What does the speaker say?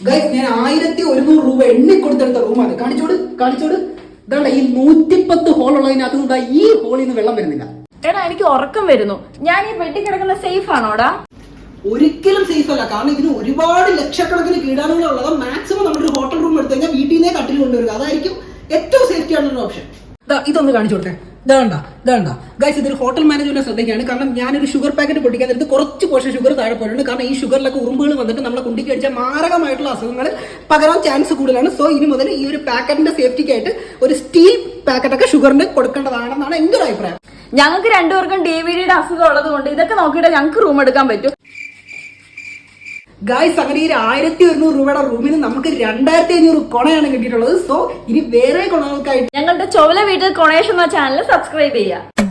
Guys ഞാൻ 1100 രൂപ എണ്ണി കൊടുത്തെടുത്ത റൂമാണ്. കാണിച്ചോട് ഇതാണ് ഈ 110 ഹോൾ ഉള്ളതിനകത്ത് ഈ ഹോളിൽ നിന്ന് വെള്ളം വരുന്നില്ല. എടാ എനിക്ക് ഉറക്കം വരുന്നു. ഞാൻ ഈ വെട്ടി കിടക്കുന്ന സേഫ് ആണോടാ? ഒരിക്കലും സേഫ് അല്ല. കാരണം ഇതിന് ഒരുപാട് ലക്ഷക്കണക്കിന് കീടാണുകൾ ഉള്ളത്. മാക്സിമം നമ്മുടെ ഒരു ഹോട്ടൽ റൂം എടുത്തു കഴിഞ്ഞാൽ വീട്ടിൽ നിന്നേ കട്ടിൽ കൊണ്ടുവരിക. അതായിരിക്കും ഏറ്റവും സേഫ്റ്റി ആയിട്ടുള്ള ഓപ്ഷൻ. ഇതൊന്ന് കാണിച്ചു കൊടുത്തേ. ഇതാണ്ട ഗൈസ്, ഇതൊരു ഹോട്ടൽ മാനേജ്മെന്റ് ശ്രദ്ധിക്കുകയാണ്. കാരണം ഞാനൊരു ഷുഗർ പാക്കറ്റ് പൊട്ടിക്കാൻ നേരത്ത് കുറച്ച് പോഷൻ ഷുഗർ താഴെ പോയിട്ടുണ്ട്. കാരണം ഈ ഷുഗറിലൊക്കെ ഉറുമ്പുകൾ വന്നിട്ട് നമ്മളെ കുണ്ടിക്ക് അടിച്ചാൽ മാരകമായിട്ടുള്ള അസുഖങ്ങൾ പകരാൻ ചാൻസ് കൂടുതലാണ്. സോ ഇനി മുതൽ ഈ ഒരു പാക്കറ്റിന്റെ സേഫ്റ്റിക്കായിട്ട് ഒരു സ്റ്റീൽ പാക്കറ്റൊക്കെ ഷുഗറിന് കൊടുക്കേണ്ടതാണെന്നാണ് എന്റെ ഒരു അഭിപ്രായം. ഞങ്ങൾക്ക് രണ്ടുപേർക്കും DVDയുടെ അസുഖം ഉള്ളത് കൊണ്ട് ഇതൊക്കെ നോക്കിയിട്ട് ഞങ്ങൾക്ക് റൂം എടുക്കാൻ പറ്റും. ഗായ്സ്, അങ്ങനെ ഈ 1100 രൂപയുടെ റൂമിന് നമുക്ക് 2500 കൊണയാണ് കിട്ടിയിട്ടുള്ളത്. സോ ഇനി വേറെ കൊണകൾക്കായിട്ട് ഞങ്ങളുടെ ചൊവ്വ വീട്ടിൽ കൊണേഷ് എന്ന ചാനൽ സബ്സ്ക്രൈബ് ചെയ്യുക.